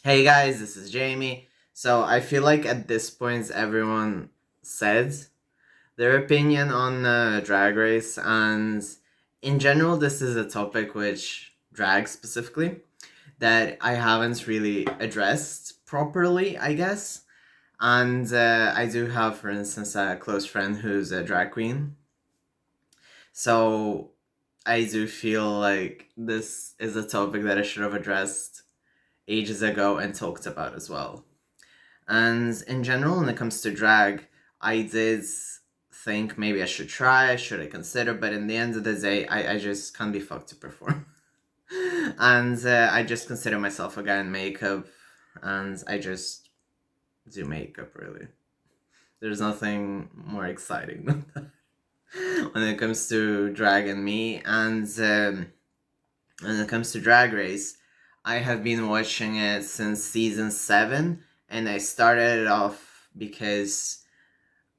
Hey guys, this is Jamie. So I feel like at this point everyone said their opinion on Drag Race, and in general, this is a topic which drag specifically that I haven't really addressed properly, I guess. And I do have, for instance, a close friend who's a drag queen. So I do feel like this is a topic that I should have addressed ages ago and talked about as well. And in general, when it comes to drag, I did think maybe I should try, should I consider, but in the end of the day, I just can't be fucked to perform. And I just consider myself a guy in makeup, and I just do makeup, really. There's nothing more exciting than that when it comes to drag and me. And when it comes to Drag Race, I have been watching it since season 7, and I started it off because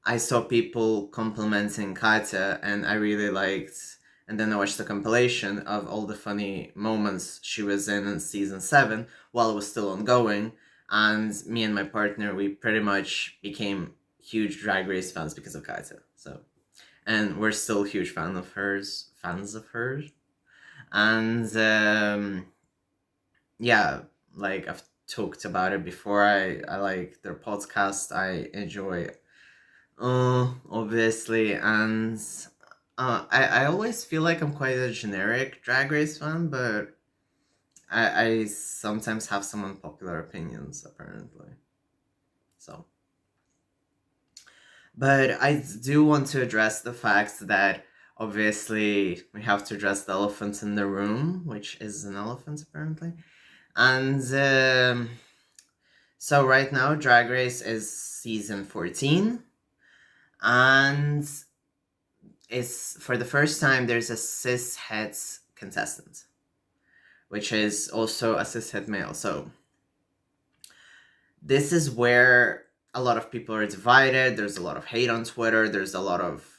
I saw people complimenting Kata, and I really liked. And then I watched the compilation of all the funny moments she was in season 7 while it was still ongoing. And me and my partner, we pretty much became huge Drag Race fans because of Kata. So, and we're still huge fans of hers. And yeah, like I've talked about it before. I like their podcast. I enjoy, obviously, and I always feel like I'm quite a generic Drag Race fan, but I sometimes have some unpopular opinions apparently. So, but I do want to address the fact that obviously we have to address the elephant in the room, which is an elephant apparently. And so right now, Drag Race is season 14, and it's for the first time there's a cishet contestant, which is also a cishet male. So this is where a lot of people are divided. There's a lot of hate on Twitter. There's a lot of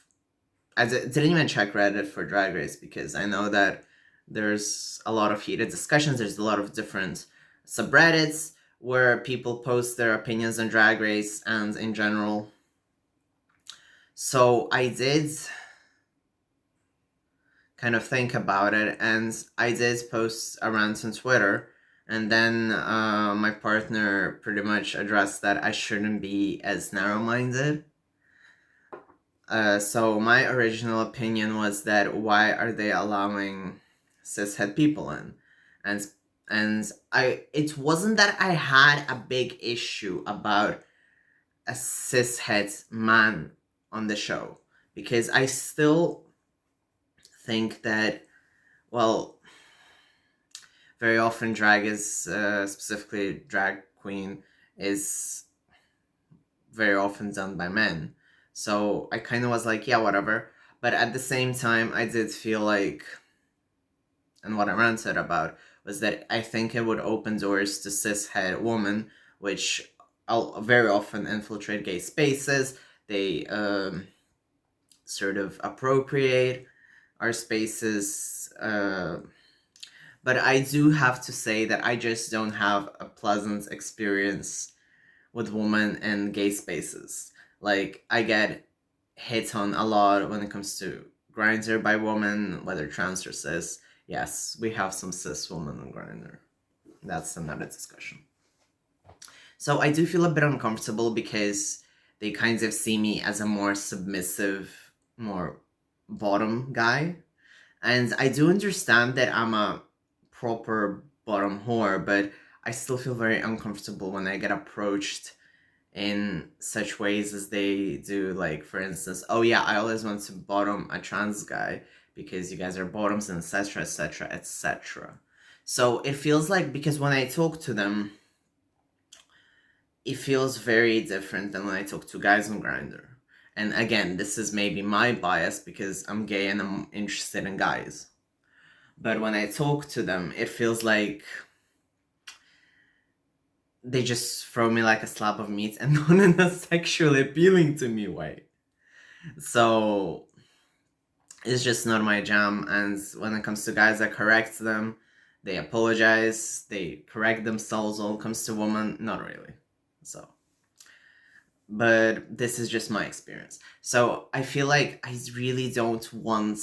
didn't even check Reddit for Drag Race because I know that there's a lot of heated discussions. There's a lot of different subreddits where people post their opinions on Drag Race and in general. So I did kind of think about it, and I did post a rant on Twitter, and then my partner pretty much addressed that I shouldn't be as narrow-minded. So my original opinion was that why are they allowing cishet people in, and it wasn't that I had a big issue about a cishet man on the show, because I still think that, well, very often drag is specifically drag queen is very often done by men. So I kind of was like, yeah, whatever. But at the same time, I did feel like, and what I ranted about was that I think it would open doors to cishet women, which very often infiltrate gay spaces. They sort of appropriate our spaces. But I do have to say that I just don't have a pleasant experience with women in gay spaces. Like, I get hit on a lot when it comes to Grindr by women, whether trans or cis. Yes, we have some cis women on Grindr. That's another discussion. So I do feel a bit uncomfortable because they kind of see me as a more submissive, more bottom guy. And I do understand that I'm a proper bottom whore, but I still feel very uncomfortable when I get approached in such ways as they do. Like, for instance, oh yeah, I always want to bottom a trans guy because you guys are bottoms, and etc., etc., etc. So it feels like, because when I talk to them, it feels very different than when I talk to guys on Grindr. And again, this is maybe my bias because I'm gay and I'm interested in guys. But when I talk to them, it feels like they just throw me like a slab of meat, and not in a sexually appealing to me way. So it's just not my jam. And when it comes to guys, I correct them. they apologize, they correct themselves when it comes to women. Not really. So, but this is just my experience. So I feel like I really don't want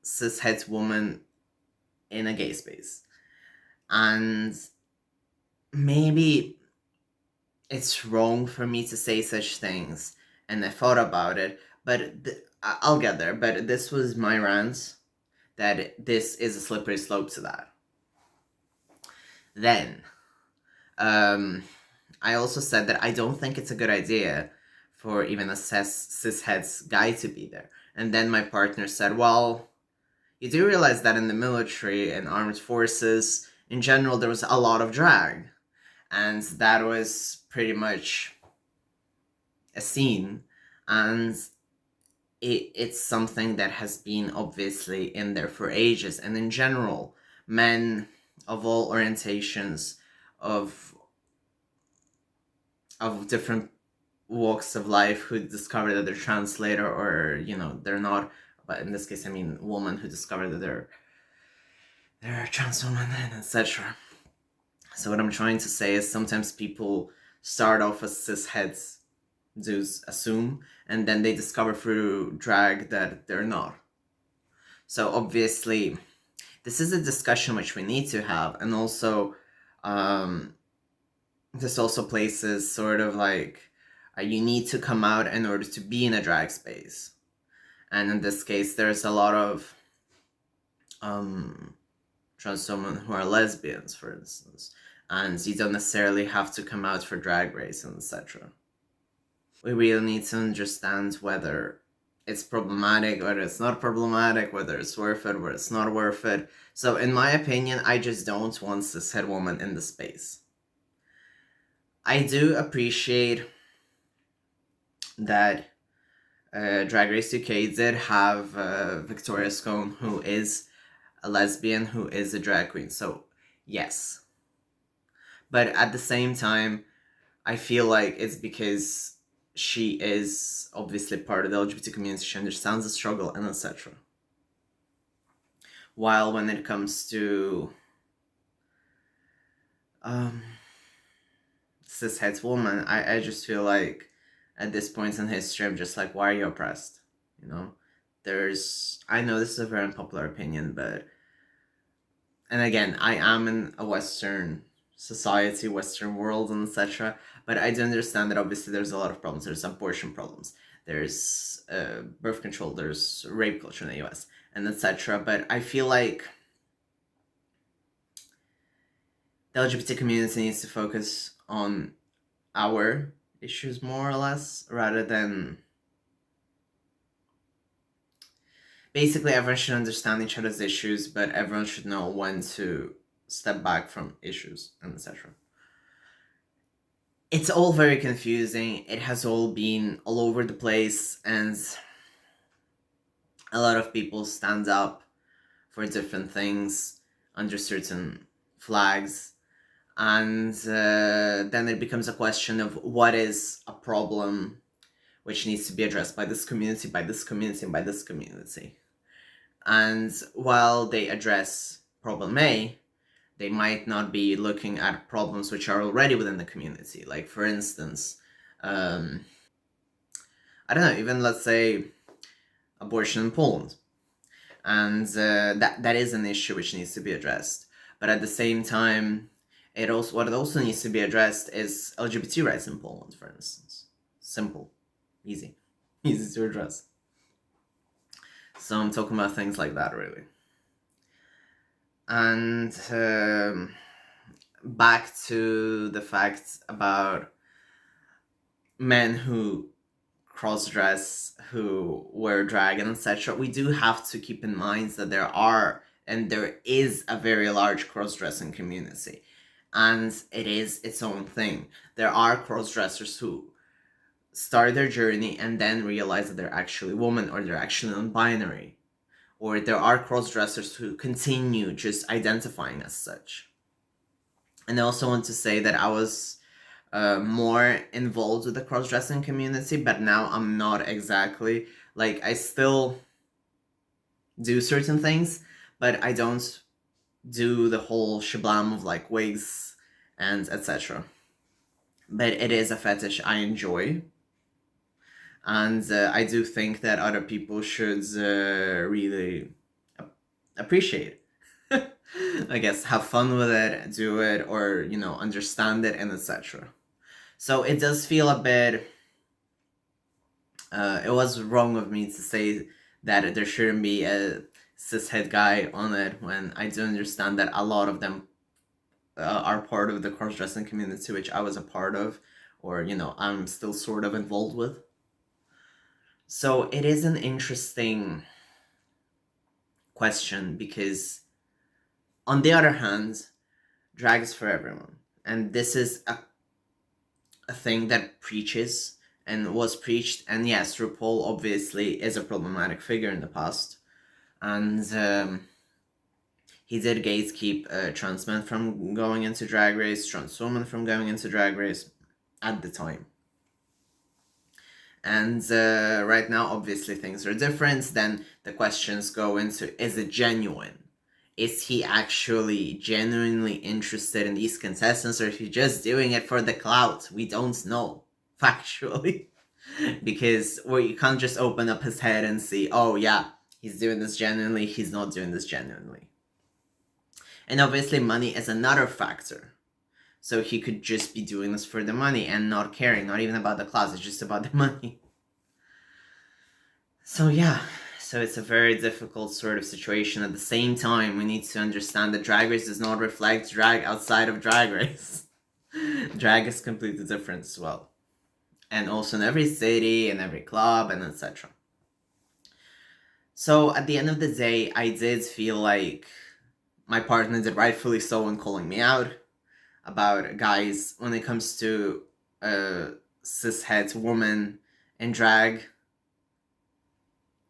cishet woman in a gay space. And maybe it's wrong for me to say such things, and I thought about it, but I'll get there. But this was my rant, that this is a slippery slope to that. Then, I also said that I don't think it's a good idea for even a cishet guy to be there. And then my partner said, well, you do realize that in the military and armed forces, in general, there was a lot of drag. And that was pretty much a scene. And it's something that has been obviously in there for ages. And in general, men of all orientations, of different walks of life, who discover that they're trans later, or they're not, but in this case I mean women who discover that they're a trans woman, and etc. So what I'm trying to say is sometimes people start off as cisheads, dudes assume, and then they discover through drag that they're not. So obviously this is a discussion which we need to have. And also this also places sort of like you need to come out in order to be in a drag space. And in this case, there's a lot of trans women who are lesbians, for instance, and you don't necessarily have to come out for Drag Race and etc. We really need to understand whether it's problematic, whether it's not problematic, whether it's worth it, whether it's not worth it. So in my opinion, I just don't want cishet woman in the space. I do appreciate that Drag Race UK did have Victoria Scone, who is a lesbian, who is a drag queen. So yes. But at the same time, I feel like it's because she is obviously part of the LGBT community, she understands the struggle, and etc. While when it comes to cishet woman, I just feel like at this point in history, I'm just like, why are you oppressed? I know this is a very unpopular opinion, but, and again, I am in a Western society, Western world, and etc. But I do understand that obviously there's a lot of problems. There's abortion problems, there's birth control, there's rape culture in the US, and etc. But I feel like the LGBT community needs to focus on our issues more or less, rather than basically everyone should understand each other's issues, but everyone should know when to step back from issues, and etc. It's all very confusing. It has all been all over the place, and a lot of people stand up for different things under certain flags, and then it becomes a question of what is a problem which needs to be addressed by this community, by this community, and by this community. And while they address problem A, they might not be looking at problems which are already within the community. Like, for instance, I don't know, even let's say abortion in Poland. And that is an issue which needs to be addressed. But at the same time, what it also needs to be addressed is LGBT rights in Poland, for instance. Simple. Easy to address. So I'm talking about things like that, really. And back to the facts about men who cross-dress, who wear drag, and etc. We do have to keep in mind that there is a very large cross-dressing community, and it is its own thing. There are cross-dressers who start their journey and then realize that they're actually women, or they're actually non-binary, or there are cross-dressers who continue just identifying as such. And I also want to say that I was more involved with the cross-dressing community, but now I'm not exactly. Like, I still do certain things, but I don't do the whole shablam of like wigs and etc. But it is a fetish I enjoy, and I do think that other people should really appreciate it. I guess have fun with it, do it, or understand it, and etc. So it does feel a bit. It was wrong of me to say that there shouldn't be a cishet guy on it when I do understand that a lot of them are part of the cross-dressing community, which I was a part of, or I'm still sort of involved with. So it is an interesting question because, on the other hand, drag is for everyone, and this is a thing that preaches and was preached. And yes, RuPaul obviously is a problematic figure in the past, and he did gatekeep trans men from going into Drag Race, trans women from going into Drag Race at the time. And right now, obviously, things are different. Then the questions go into, is it genuine? Is he actually genuinely interested in these contestants, or is he just doing it for the clout? We don't know, factually. Because you can't just open up his head and see, oh yeah, he's doing this genuinely, he's not doing this genuinely. And obviously money is another factor. So he could just be doing this for the money and not caring, not even about the class, it's just about the money. So yeah, so it's a very difficult sort of situation. At the same time, we need to understand that Drag Race does not reflect drag outside of Drag Race. Drag is completely different as well. And also in every city, in every club, and etc. So at the end of the day, I did feel like my partner did rightfully so in calling me out about guys when it comes to a cishet woman in drag.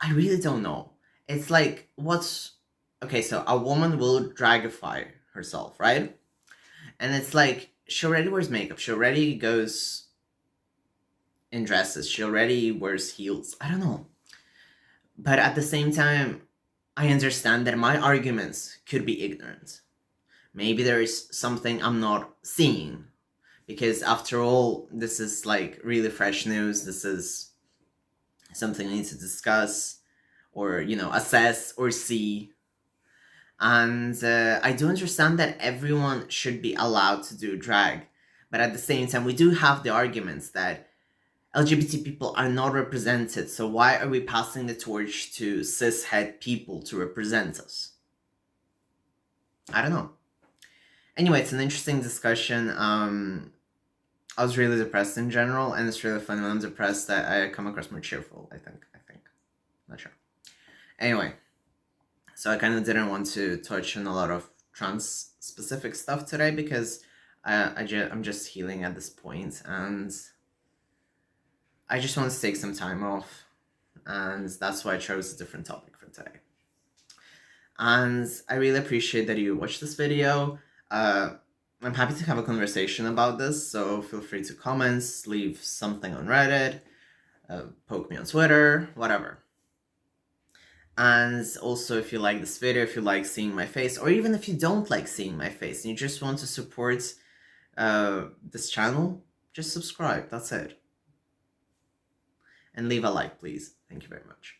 I really don't know. It's like, okay, so a woman will dragify herself, right? And it's like, she already wears makeup, she already goes in dresses, she already wears heels. I don't know. But at the same time, I understand that my arguments could be ignorant. Maybe there is something I'm not seeing. Because after all, this is like really fresh news. This is something I need to discuss or, assess or see. And I do understand that everyone should be allowed to do drag. But at the same time, we do have the arguments that LGBT people are not represented. So why are we passing the torch to cishet people to represent us? I don't know. Anyway, it's an interesting discussion. I was really depressed in general, and it's really fun when I'm depressed that I come across more cheerful, I think. Not sure. Anyway, so I kind of didn't want to touch on a lot of trans-specific stuff today because I'm just healing at this point, and I just want to take some time off, and that's why I chose a different topic for today. And I really appreciate that you watched this video. I'm happy to have a conversation about this, so feel free to comment, leave something on Reddit, poke me on Twitter, whatever. And also, if you like this video, if you like seeing my face, or even if you don't like seeing my face and you just want to support this channel, just subscribe, that's it. And leave a like, please. Thank you very much.